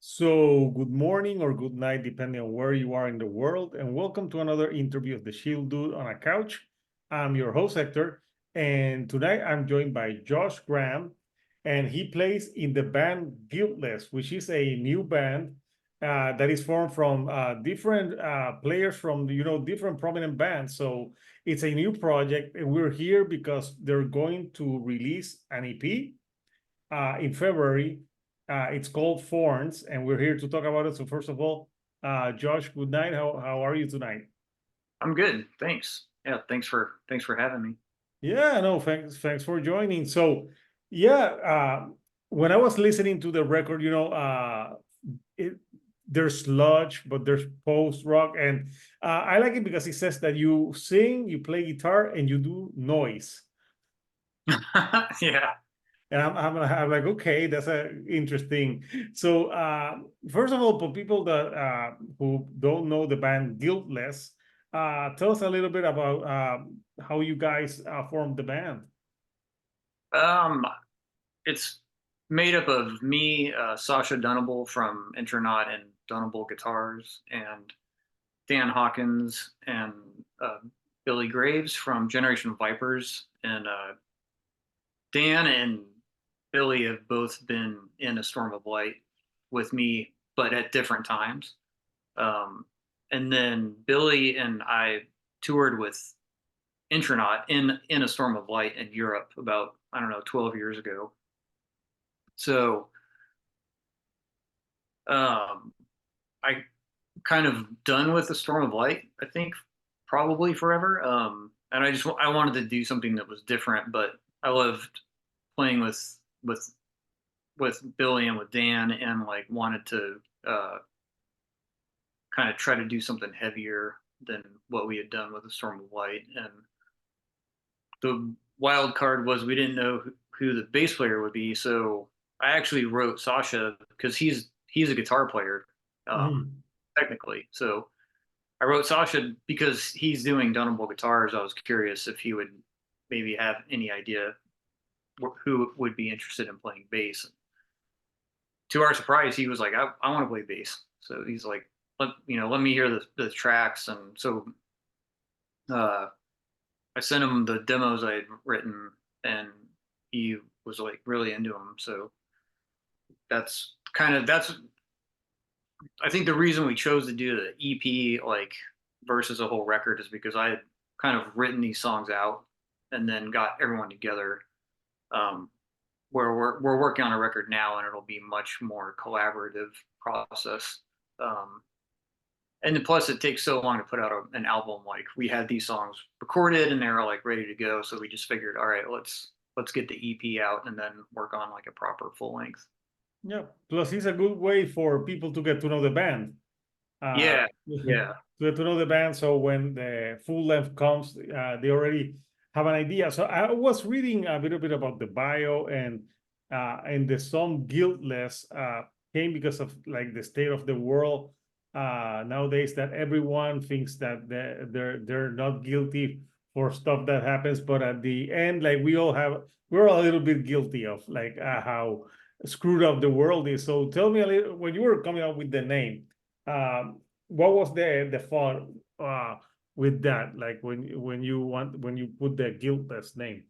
So, good morning or good night, depending on where you are in the world, and welcome to another interview of the Shield Dude on a Couch. I'm your host, Hector, and tonight I'm joined by Josh Graham, and he plays in the band Guiltless, which is a new band that is formed from different players from different prominent bands. So it's a new project, and we're here because they're going to release an EP in February. It's called Thorns, and we're here to talk about it. So first of all, Josh, good night. How are you tonight? I'm good. Thanks. Yeah, thanks for having me. Yeah, no, thanks for joining. So yeah, when I was listening to the record, it there's sludge, but there's post rock, and I like it because it says that you sing, you play guitar, and you do noise. Yeah. And I'm like, okay, that's interesting. So, first of all, for people that who don't know the band Guiltless, tell us a little bit about how you guys formed the band. Um, it's made up of me, Sasha Dunable from Intronaut and Dunable Guitars, and Dan Hawkins and uh, Billy Graves from Generation of Vipers. And Dan and Billy have both been in A Storm of Light with me, but at different times. Um, and then Billy and I toured with Intronaut in A Storm of Light in Europe about, I don't know, 12 years ago. So um, I kind of done with A Storm of Light, I think, probably forever. And I wanted to do something that was different, but I loved playing with with Billy and with Dan, and like wanted to kind of try to do something heavier than what we had done with A Storm of Light. And the wild card was we didn't know who the bass player would be, so I actually wrote Sasha because he's a guitar player, um, Mhm. technically. So I wrote Sasha because he's doing Dunable guitars. I was curious if he would maybe have any idea who would be interested in playing bass. To our surprise, he was like, "I want to play bass." So he's like, let me hear the tracks." And so uh, I sent him the demos I had written, and he was like really into them. So that's I think the reason we chose to do the EP like versus a whole record is because I had kind of written these songs out and then got everyone together. Um, where we're working on a record now, and it'll be much more collaborative process. Um, and then plus, it takes so long to put out an album. Like we had these songs recorded and they were like ready to go, so we just figured, all right, let's get the EP out and then work on like a proper full length. Yeah. Plus, it's a good way for people to get to know the band. Yeah, To yeah. get to know the band, so when the full length comes, they already have an idea. So I was reading a little bit about the bio, and the song "Guiltless" came because of like the state of the world nowadays, that everyone thinks that they're not guilty for stuff that happens, but at the end, like we're all a little bit guilty of like how screwed up the world is. So tell me a little, when you were coming up with the name, um, what was the thought with that? Like when you put the guiltless name.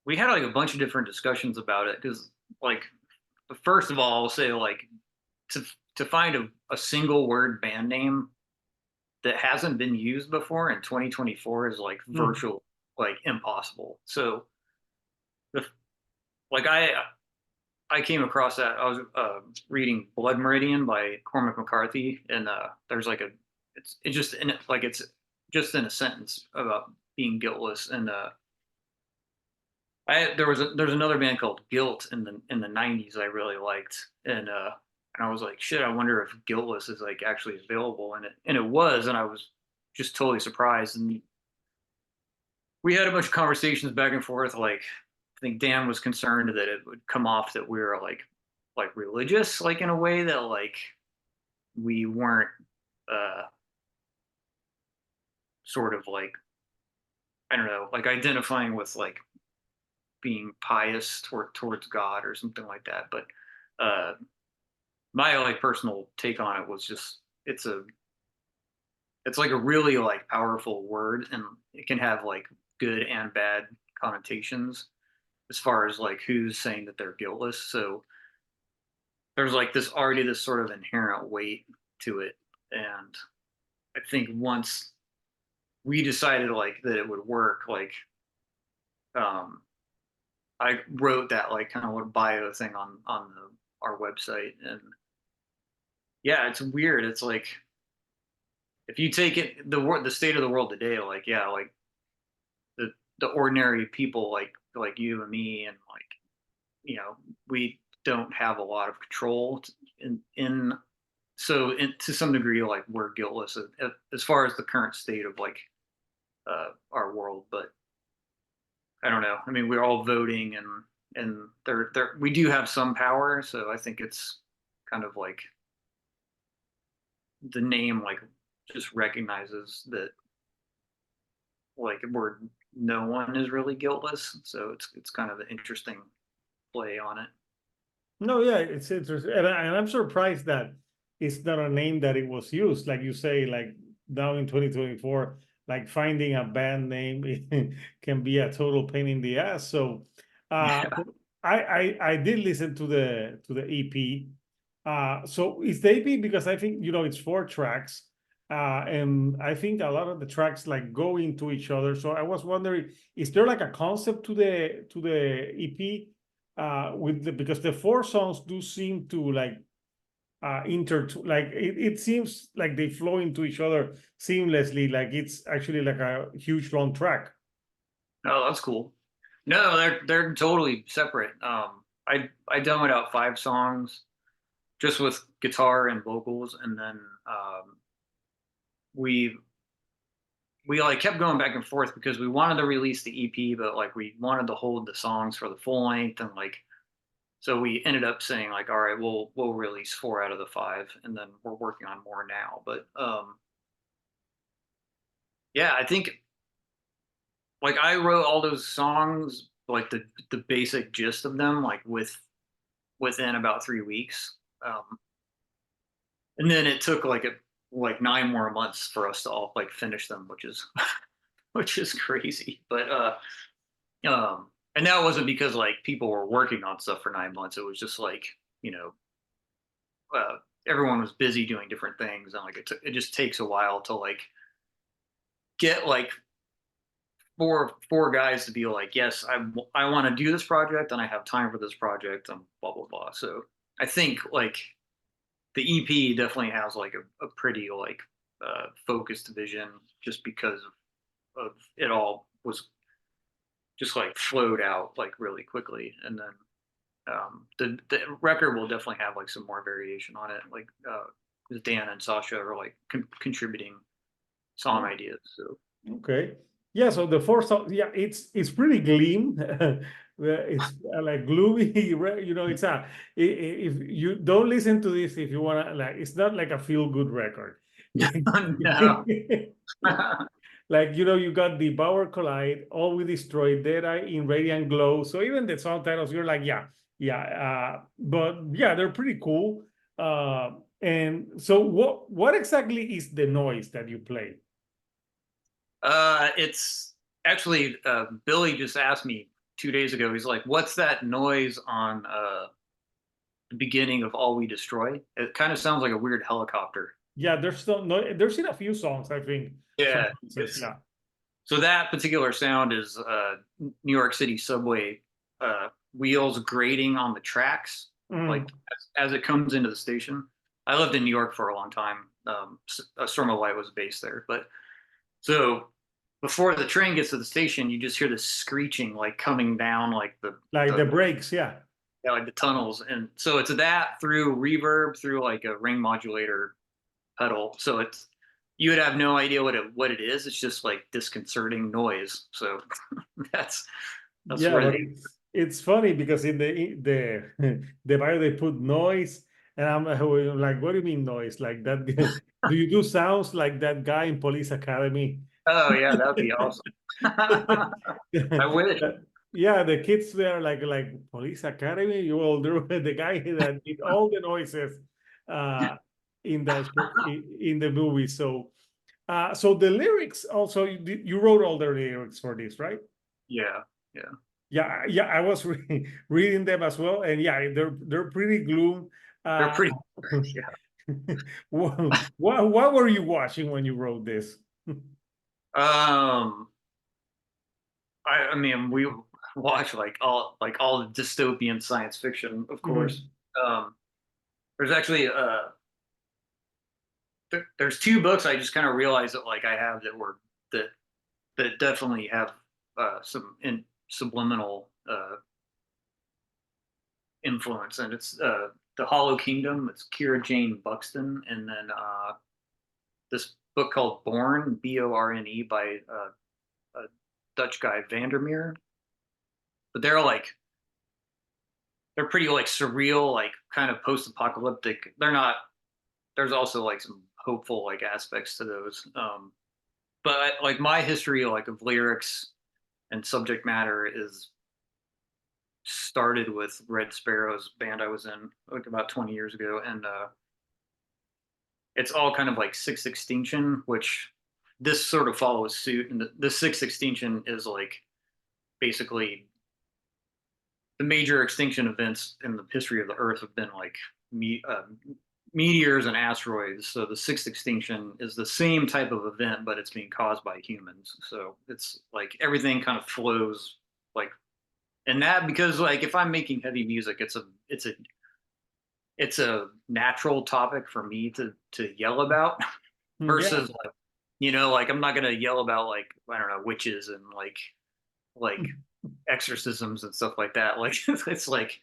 We had like a bunch of different discussions about it because like first of all, I'll say like to to find a single word band name that hasn't been used before in 2024 is like Hmm. virtual, like impossible. So the like I came across that. I was reading Blood Meridian by Cormac McCarthy, and there's like it's just in it, like it's just in a sentence about being guiltless. And there's another band called Guilt in the '90s I really liked, and I was like, shit, I wonder if Guiltless is like actually available, and it was, and I was just totally surprised. And we had a bunch of conversations back and forth. Like, I think Dan was concerned that it would come off that we were like religious, like in a way that like we weren't uh, sort of like, I don't know, like identifying with like being pious towards God or something like that. But uh, my like personal take on it was just it's like a really like powerful word, and it can have like good and bad connotations as far as like who's saying that they're guiltless. So there's like this sort of inherent weight to it, and I think once we decided like that it would work, like um I wrote that like kind of bio thing on our website, and yeah, it's weird. It's like if you take it the state of the world today, like yeah, like the the ordinary people like you and me, and like we don't have a lot of control in so to some degree like we're guiltless as far as the current state of like our world. But I don't know. I mean, we're all voting, and there we do have some power, so I think it's kind of like the name like just recognizes that like we're no one is really guiltless, so it's kind of an interesting play on it. No, yeah, it's interesting, and I'm surprised that it's not a name that it was used. Like you say, like now in 2024, like finding a band name can be a total pain in the ass. So, Yeah. but I did listen to the EP. So it's the EP because I think it's 4 tracks, and I think a lot of the tracks like go into each other. So I was wondering, is there like a concept to the EP? Because the 4 songs do seem to like like it seems like they flow into each other seamlessly, like it's actually like a huge long track. Oh, that's cool. No, they're totally separate. I demoed out 5 songs just with guitar and vocals, and then we we like kept going back and forth because we wanted to release the EP, but like we wanted to hold the songs for the full length, and like so we ended up saying like, all right, we'll release 4 out of the 5, and then we're working on more now. But yeah, I think like I wrote all those songs, like the basic gist of them, like within about 3 weeks. And then it took like 9 more months for us to all like finish them, which is which is crazy. But and that wasn't because like people were working on stuff for 9 months. It was just like, you know, uh, everyone was busy doing different things, and like it just takes a while to like get like four guys to be like, yes, I want to do this project, and I have time for this project, and blah blah blah. So I think like the EP definitely has like a pretty like focused vision, just because of it all was just like flowed out like really quickly. And then the record will definitely have like some more variation on it, like 'cause Dan and Sasha are like contributing song ideas. So Okay. Yeah, so the 4 songs, yeah, it's pretty gleam. It's like gloomy, it's if you don't listen to this if you want to, like, it's not like a feel good record. no. Like, you got the Power Collide, All We Destroy, Dead Eye in Radiant Glow. So even the song titles, you're like, yeah, yeah. But yeah, they're pretty cool. And so what exactly is the noise that you play? It's actually Billy just asked me 2 days ago. He's like, "What's that noise on the beginning of All We Destroy?" It kind of sounds like a weird helicopter. Yeah, there's still no there's in a few songs, I think. Some Yeah, says, it's yeah. so that particular sound is New York City subway wheels grating on the tracks, like Mm. as it comes into the station. I lived in New York for a long time. Storm of Light was based there, but so before the train gets to the station, you just hear this screeching like coming down like Like the the breaks, yeah. yeah, like the tunnels, and so it's that through reverb through like a ring modulator pedal. So it's you would have no idea what it is. It's just like disconcerting noise. So that's that's Yeah, where but the it's funny because in the bio they put noise, and I'm like, what do you mean noise? Like that? Do you do sounds like that guy in Police Academy? oh yeah, that would be awesome. I wish. Yeah, the kids there like Police Academy. Well, they're the guy that did all the noises uh in the in the movie. So so the lyrics also you wrote all the lyrics for this, right? Yeah, yeah. Yeah, I was reading them as well, and yeah, they're pretty gloom. They're Uh, pretty. Yeah. what were you watching when you wrote this? Um, I mean, we watch like all the dystopian science fiction, of course. Mhm. Um, there's actually there's two books I just kind of realized that like I have that that definitely have some subliminal influence, and it's the Hollow Kingdom. It's Kira Jane Buxton, and then this book called Born, Borne, by a Dutch guy Vandermeer. But they're pretty like surreal, like kind of post-apocalyptic. They're not. There's also like some hopeful like aspects to those. But like my history like of lyrics and subject matter is started with Red Sparrow's band I was in like about 20 years ago, and it's all kind of like Sixth Extinction, which this sort of follows suit. And the Sixth Extinction is like basically the major extinction events in the history of the Earth have been like me, meteors and asteroids. So the sixth extinction is the same type of event, but it's being caused by humans. So it's like everything kind of flows like, and that because like if I'm making heavy music, it's a natural topic for me to yell about Yeah. versus like like I'm not gonna yell about like I don't know witches and like exorcisms and stuff like that. Like it's like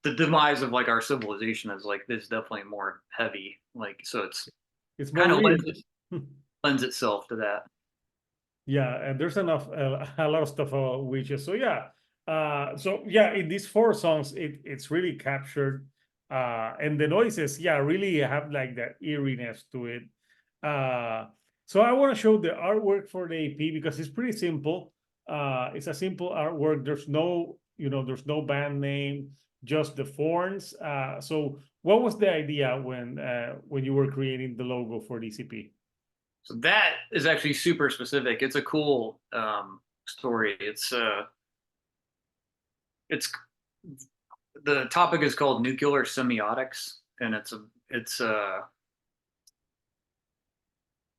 the demise of like our civilization is like is definitely more heavy. Like so it's It's more kind of real. lends itself to that. Yeah, and there's enough a lot of stuff about witches. So yeah, so yeah, in these four songs, it's really captured, and the noises, yeah, really have like that eeriness to it. So I want to show the artwork for the AP because it's pretty simple. It's a simple artwork. There's no, there's no band name, just the Thorns. So what was the idea when you were creating the logo for DCP? So that is actually super specific. It's a cool story. It's the topic is called nuclear semiotics, and it's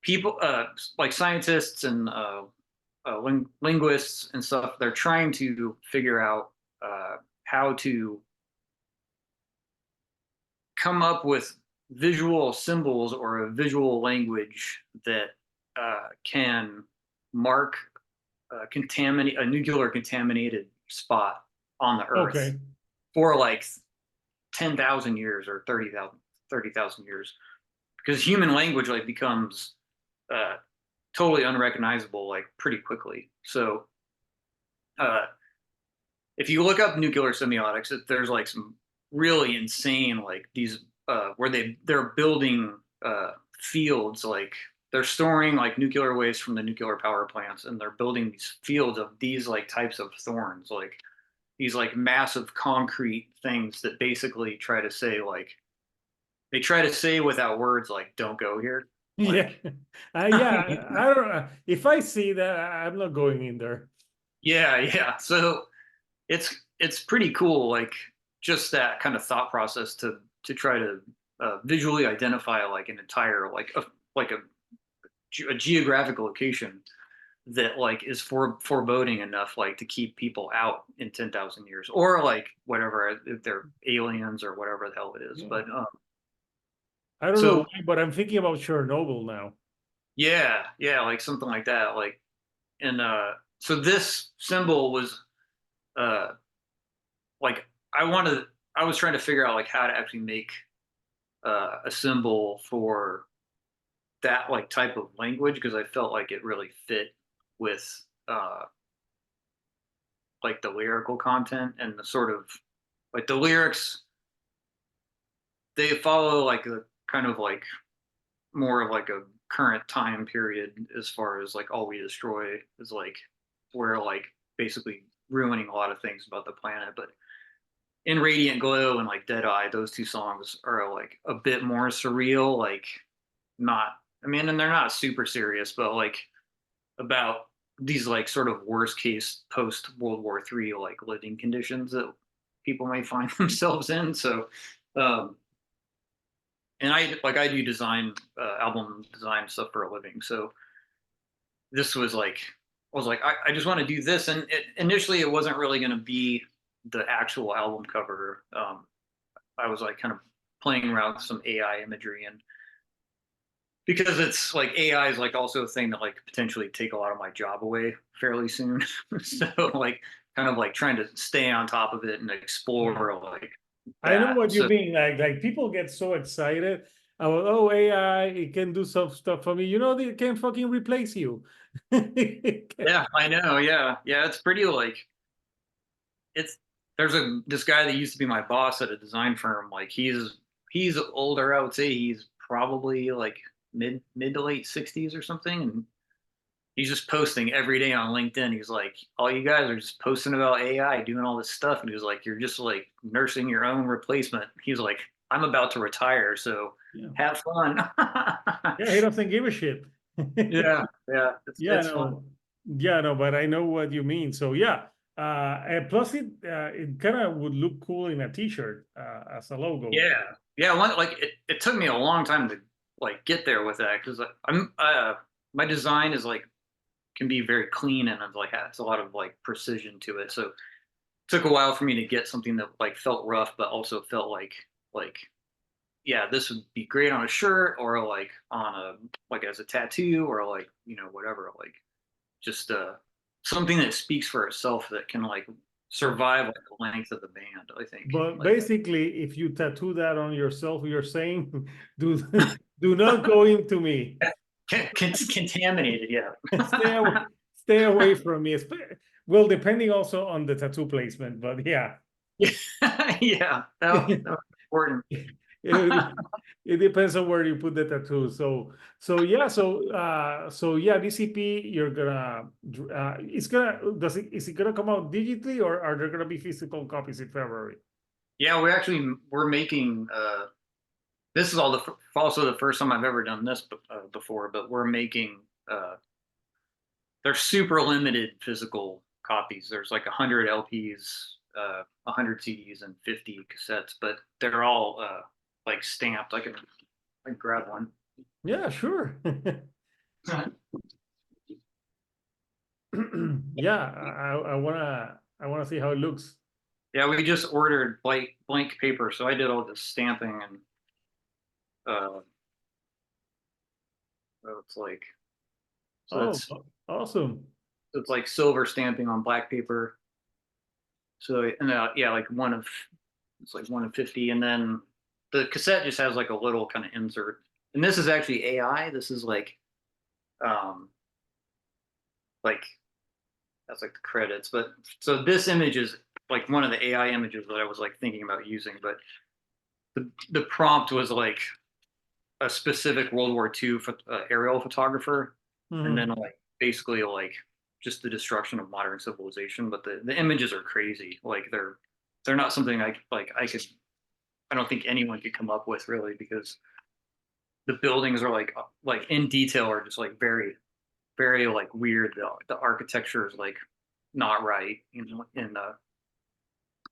people like scientists and linguists and stuff. They're trying to figure out how to come up with visual symbols or a visual language that can mark a nuclear contaminated spot on the Earth Okay. for like 10,000 years or 30,000 years, because human language like becomes uh, totally unrecognizable like pretty quickly. So uh, if you look up nuclear semiotics, there's like some really insane like these where they're building fields like they're storing like nuclear waste from the nuclear power plants, and they're building these fields of these like types of thorns, like these like massive concrete things that basically try to say like they try to say without words like don't go here, Yeah. like Yeah. I don't know. If I see that, I'm not going in there. yeah. So it's pretty cool, like just that kind of thought process to try to visually identify like an entire like a geographic location that like is foreboding enough like to keep people out in 10,000 years or like whatever if they're aliens or whatever the hell it is. Yeah. But I don't know so why, but I'm thinking about Chernobyl now. yeah, like something like that. Like and so this symbol was uh like I was trying to figure out like how to actually make a symbol for that like type of language because I felt like it really fit with like the lyrical content and the sort of like the lyrics they follow like a kind of like more of like a current time period as far as like all we destroy is like where like basically ruining a lot of things about the planet. But in Radiant Glow and like Dead Eye, those two songs are like a bit more surreal, like not, I mean, and they're not super serious, but like about these like sort of worst case post World War III like living conditions that people may find themselves in. So, um, and I do design, album design stuff for a living. So this was like, I was like, I just want to do this. And initially it wasn't really going to be the actual album cover. I was like kind of playing around with some AI imagery, and because it's like AI is like also a thing that like potentially take a lot of my job away fairly soon. So like kind of like trying to stay on top of it and explore like I know that. what you So mean. Like people get so excited about, oh, AI, it can do some stuff for me. You know, they can fucking replace you. yeah, I know. Yeah, yeah, it's pretty like it's there's this guy that used to be my boss at a design firm. Like he's older. I would say he's probably like mid to late 60s or something, and he's just posting every day on LinkedIn. He's like, all you guys are just posting about AI, doing all this stuff. And he was like, you're just like nursing your own replacement. He's like, I'm about to retire, so Yeah. have fun. Yeah, he doesn't give a shit. Yeah, yeah, Yeah, it's fun. no, yeah, no, but I know what you mean. So yeah, and plus it kind of would look cool in a t-shirt as a logo. Yeah, yeah. Like it took me a long time to like get there with that because I'm my design is like can be very clean and it's like has a lot of like precision to it. So it took a while for me to get something that like felt rough but also felt like yeah, this would be great on a shirt or like on a like as a tattoo or like whatever, like just something that speaks for itself that can like survive like the length of the band. I think But like basically, if you tattoo that on yourself, you're saying, do do not go into me. contaminated. Yeah. Stay away, stay away from me. Well, depending also on the tattoo placement, but yeah. Yeah, that was important. it, it depends on where you put the tattoo. So yeah, so yeah, DCP, you're gonna it's gonna is it gonna come out digitally or are there gonna be physical copies in February? Yeah, we're making this is also the first time I've ever done this before, but we're making they're super limited physical copies. There's like 100 LPs, 100 CDs, and 50 cassettes, but they're all like stamped. I can grab one. Yeah, sure. Yeah, I wanna see how it looks. Yeah, we just ordered blank paper, so I did all this stamping and uh, it's like so Oh, awesome. it's like silver stamping on black paper. So and yeah, like it's like 1 of 50, and then the cassette just has like a little kind of insert. And this is actually AI. This is um like that's like the credits. But so this image is like one of the AI images that I was like thinking about using. But the prompt was like a specific World War II aerial photographer, and then Mhm. like basically like just the destruction of modern civilization. But the images are crazy. Like they're not something I don't think anyone could come up with really because the buildings are like in detail are just like very like weird. The architecture is like not right, and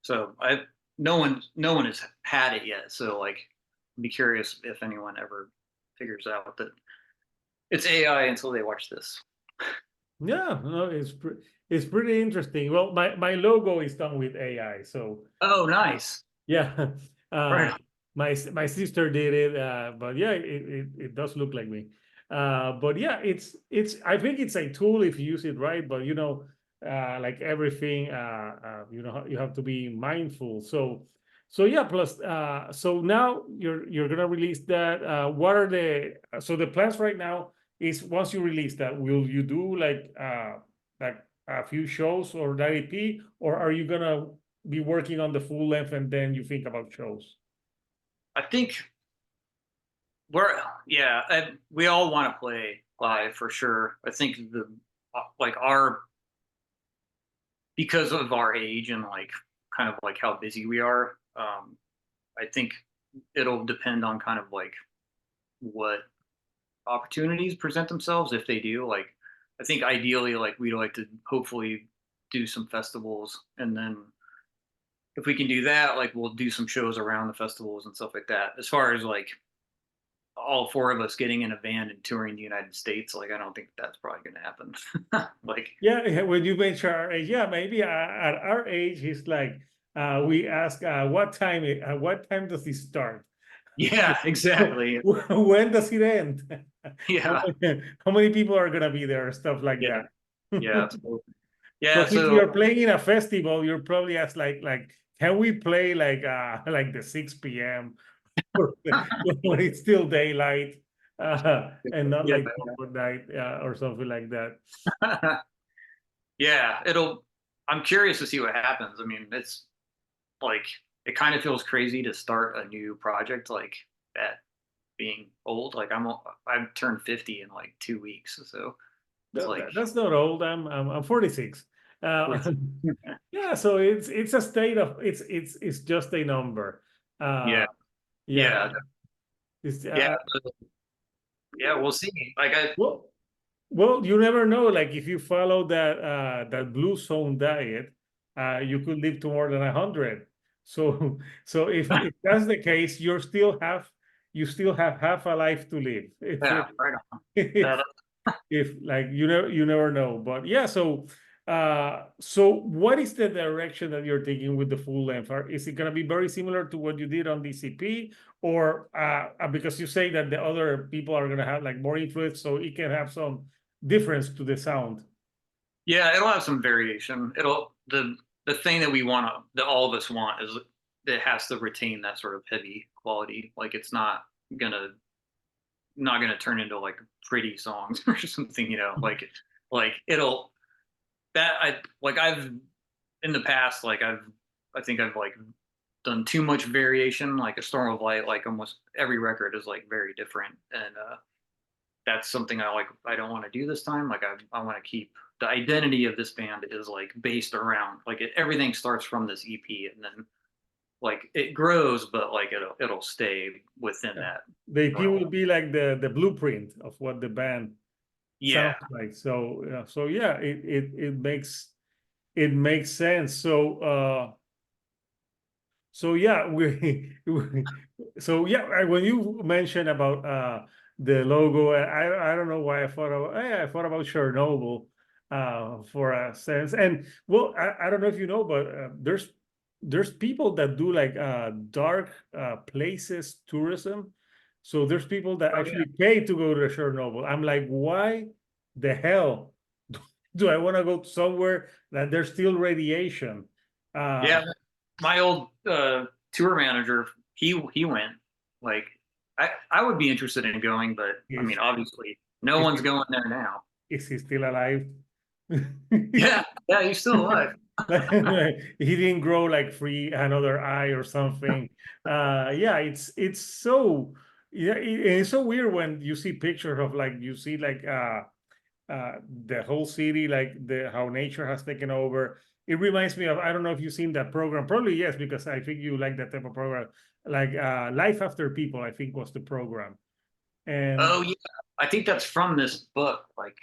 so I no one has had it yet. So like, I'd be curious if anyone ever figures out that it's AI until they watch this. Yeah, no, it's pretty interesting. Well, my logo is done with AI, so Oh, nice. yeah. Uh, Right. my sister did it, but yeah, it does look like me. But yeah, it's I think it's a tool if you use it right. But like everything, you have to be mindful. So yeah. Plus, so now you're gonna release that. What are the plans right now? Is once you release that, will you do like a few shows or that EP, or are you gonna be working on the full length and then you think about shows? I think we're yeah. We all want to play live for sure. I think the like our because of our age and like kind of like how busy we are, I think it'll depend on kind of like what opportunities present themselves if they do. Like, I think ideally, like we'd like to hopefully do some festivals, and then if we can do that, like we'll do some shows around the festivals and stuff like that. As far as like all four of us getting in a van and touring the United States, like I don't think that's probably going to happen. Like, Yeah, when you mention our age, yeah, maybe at our age, it's like we ask what time does it start? yeah, exactly. When does it end? Yeah, How many people are gonna be there? Stuff like yeah, that. yeah, absolutely. Yeah, Because if so you're playing in a festival, you're probably asked like can we play like the 6 p.m. when it's still daylight and not yeah, like night or something like that. yeah, I'm curious to see what happens. I mean, it's like it kind of feels crazy to start a new project like that being old. Like I've turned 50 in like 2 weeks, so it's like That's not old. I'm 46. Uh, 40. yeah, so it's a state of it's just a number. Yeah, Yeah, yeah, it's yeah, yeah. We'll see. Like I, well, you never know. Like if you follow that blue zone diet, you could live to more than 100. So so if that's the case, you still have half a life to live. yeah, right on. If That, if like you never know. But yeah, so what is the direction that you're taking with the full length? Or is it going to be very similar to what you did on DCP, or because you say that the other people are going to have like more influence, so it can have some difference to the sound? yeah, it'll have some variation. It'll the thing that we want to that all of us want is it has to retain that sort of heavy quality. Like it's gonna not gonna turn into like pretty songs or something, like it'll that I like I've in the past, like I think I've like done too much variation, like a Storm of Light, like almost every record is like very different. And that's something I don't want to do this time. Like I want to keep the identity of this band is like based around like everything starts from this EP and then like it grows, but like it'll stay within Yeah. that The EP realm. will be like the blueprint of what the band Yeah. sounds like. So yeah, it makes sense. So yeah, so yeah, when you mentioned about the logo, I don't know why I thought about Chernobyl for a sense. And well, I don't know if you know, but there's people that do like dark places tourism. So there's people that Oh yeah. actually pay to go to Chernobyl. I'm like, why the hell do I want to go somewhere that there's still radiation? Yeah. My old tour manager, he went. Like I would be interested in going, but I Is mean, obviously, no is one's going there now. is he still alive? Yeah, yeah, he's still alive. He didn't grow like free another eye or something. Yeah, it's so yeah, it's so weird when you see pictures of like you see like the whole city, like the how nature has taken over. It reminds me of I don't know if you've seen that program. Probably yes, because I think you like that type of program. Like Life After People, I think was the program. And Oh yeah, I think that's from this book. Like,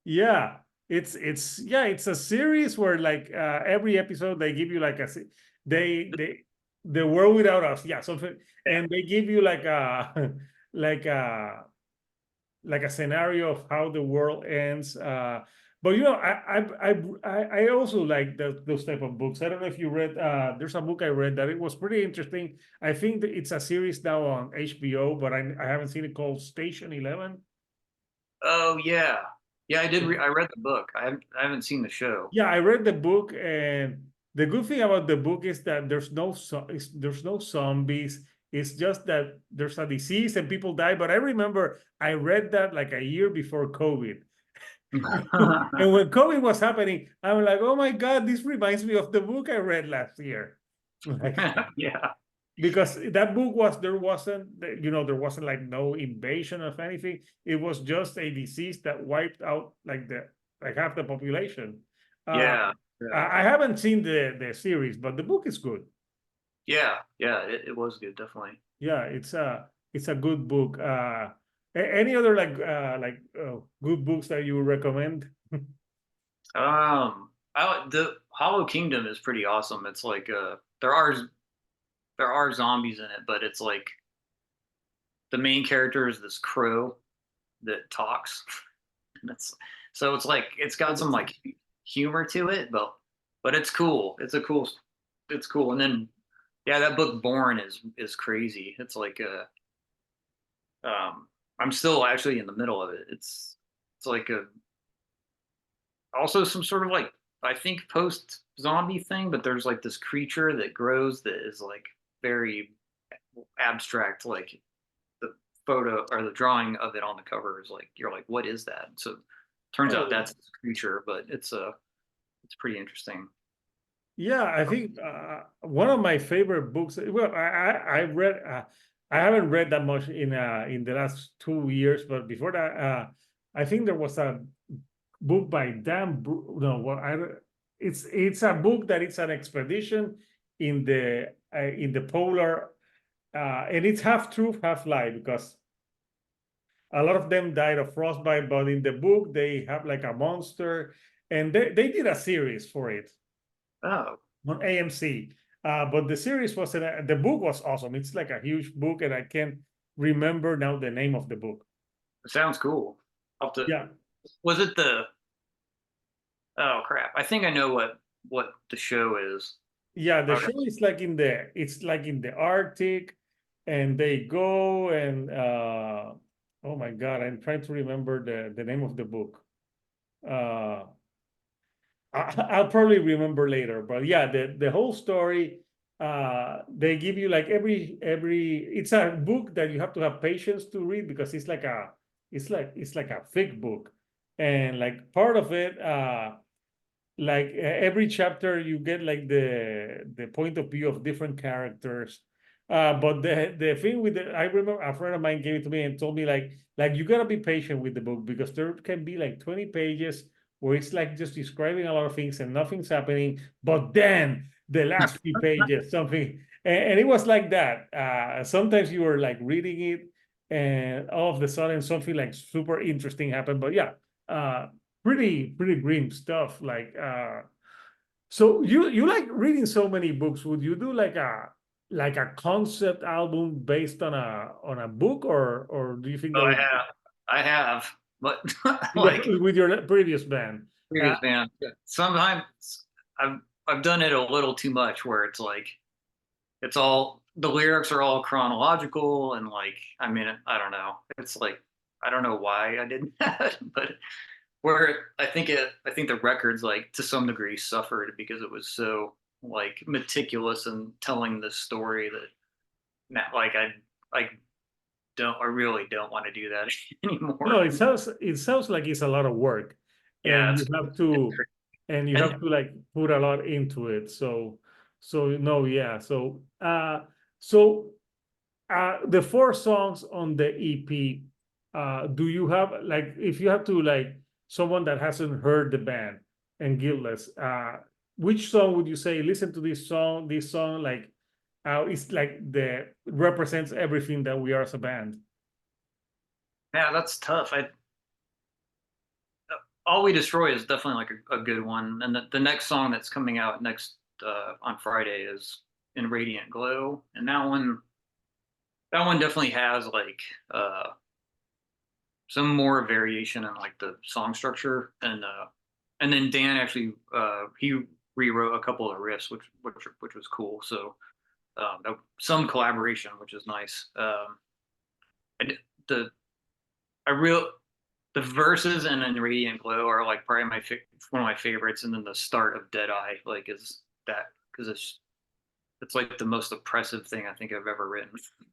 yeah, it's a series where like every episode they give you like they the world without us, yeah, something, and they give you like a like a like a scenario of how the world ends. But you know, I also like those type of books. I don't know if you read. There's a book I read that it was pretty interesting. I think that it's a series now on HBO, but I haven't seen it called Station 11. oh yeah, yeah, I did. I read the book. I haven't seen the show. Yeah, I read the book, and the good thing about the book is that there's no zombies. It's just that there's a disease and people die. But I remember I read that like a year before COVID. And when COVID was happening, I'm like, oh my God, this reminds me of the book I read last year. Like, Yeah, because that book was there wasn't there wasn't like no invasion of anything. It was just a disease that wiped out like half the population. Uh, yeah, Yeah. I haven't seen the series, but the book is good. Yeah, yeah, it was good, definitely. Yeah, it's a good book. Any other good books that you recommend? The Hollow Kingdom is pretty awesome. It's like there are zombies in it, but it's like the main character is this crow that talks. That's so it's like it's Oh, got some that's like humor to it, but it's cool. It's cool. And then yeah, that book Born is crazy. It's like I'm still actually in the middle of it. It's like a also some sort of like I think post zombie thing, but there's like this creature that grows that is like very abstract. Like the photo or the drawing of it on the cover is like you're like, what is that? So turns out oh, that's this creature, but it's pretty interesting. yeah. I think one of my favorite books. Well, I read. I haven't read that much in the last 2 years, but before that, I think there was a book by no, well, it's a book that it's an expedition in the polar, and it's half truth, half lie because a lot of them died of frostbite, but in the book they have like a monster, and they did a series for it Oh, on AMC. But the series was the book was awesome. It's like a huge book, and I can't remember now the name of the book. it sounds cool. I'll have to, Yeah, was it the oh crap. I think I know what the show is. yeah. The Okay. show is like it's like in the Arctic, and they go and oh my God, I'm trying to remember the name of the book. Uh, I'll probably remember later, but yeah, the whole story. They give you like every. It's a book that you have to have patience to read because it's like a thick book, and like part of it, like every chapter you get like the point of view of different characters. But the thing with I remember a friend of mine gave it to me and told me like you gotta be patient with the book because there can be like 20 pages where it's like just describing a lot of things and nothing's happening, but then the last few pages something, and it was like that. Sometimes you were like reading it and all of a sudden something like super interesting happened, but yeah. Pretty grim stuff so you like reading so many books. Would you do like a concept album based on a book, or do you think Oh, that would I have, but like with your previous band? previous band. Yeah. Sometimes I've I've done it a little too much where it's like it's all the lyrics are all chronological and like I mean I don't know. It's like I don't know why I did that, but where I think the records like to some degree suffered because it was so like meticulous in telling the story that like I I really don't want to do that No, anymore. it sounds like it's a lot of work, Yeah, and it's you and have to like put a lot into it. So no, yeah. So the four songs on the EP, do you have like if you have to like someone that hasn't heard the band and Guiltless, which song would you say listen to this song like it's like the represents everything that we are as a band? yeah, that's tough. I All We Destroy is definitely like a good one, and the next song that's coming out next on Friday is In Radiant Glow, and that one definitely has like uh, some more variation in like the song structure, and then Dan actually he rewrote a couple of riffs, which was cool. So some collaboration, which is nice. I, the I real the verses and then Radiant Glow are like probably one of my favorites, and then the start of Dead Eye like is that because it's like the most oppressive thing I think I've ever written.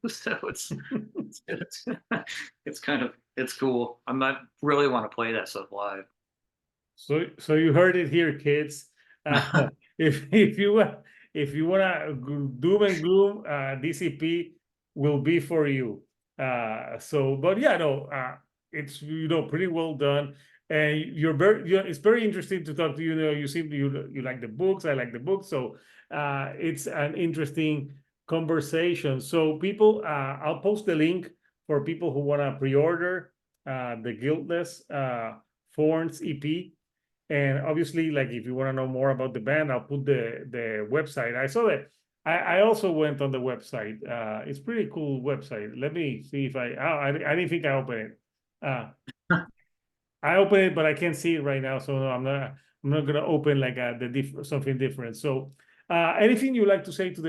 So it's it's kind of it's cool. I might really want to play that stuff live. So you heard it here, kids. Uh, if if you wanna doom and gloom, DCP will be for you. But yeah, no, it's pretty well done. and it's very interesting to talk to you. You know, you like the books. I like the books, so it's an interesting conversation. So people, I'll post the link for people who want to pre-order the Guiltless Thorns EP. And obviously, like if you want to know more about the band, I'll put the website. I saw that. I also went on the website. It's pretty cool website. Let me see if I didn't think I opened it. I opened it, but I can't see it right now. So no, I'm not gonna open like something different. So anything you like to say to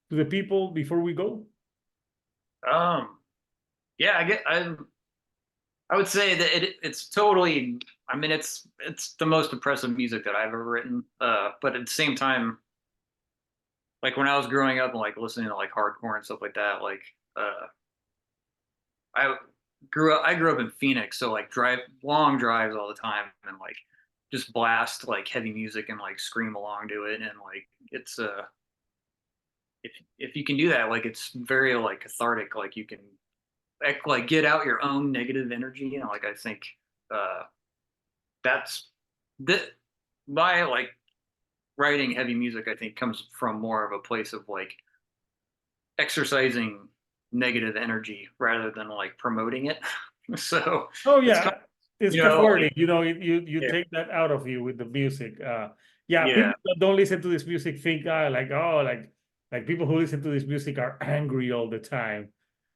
the people before we go? Yeah, I would say that it's totally. I mean, it's the most impressive music that I've ever written. But at the same time, like when I was growing up and like listening to like hardcore and stuff like that, like I I grew up in Phoenix, so like drive long drives all the time and like just blast like heavy music and like scream along to it, and like it's if you can do that, like it's very like cathartic. Like you can like get out your own negative energy. You know, like I think uh that's that my like writing heavy music, I think, comes from more of a place of like exercising negative energy rather than like promoting it. So Oh it's kind yeah, of, it's like, cathartic. You know, you yeah, take that out of you with the music. Yeah, yeah, people that don't listen to this music think like oh like people who listen to this music are angry all the time.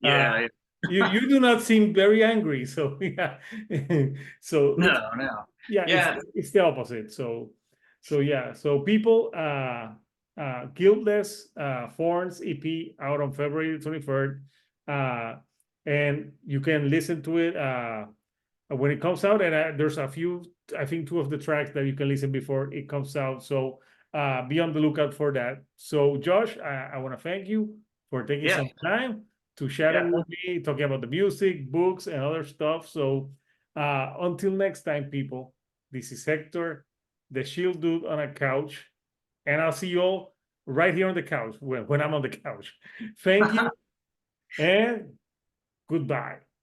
Uh, yeah. you do not seem very angry, so yeah. So it's No, no. yeah, Yeah, it's the opposite. So yeah, so people Guiltless Thorns EP out on February 23rd. And you can listen to it when it comes out, and there's a few, I think two of the tracks that you can listen before it comes out. So be on the lookout for that. So Josh, I want to thank you for taking yeah, some time to chat yeah. with me, talking about the music, books, and other stuff. So until next time, people, this is Hector, the shield dude on a couch, and I'll see you all right here on the couch when I'm on the couch. Thank you and goodbye.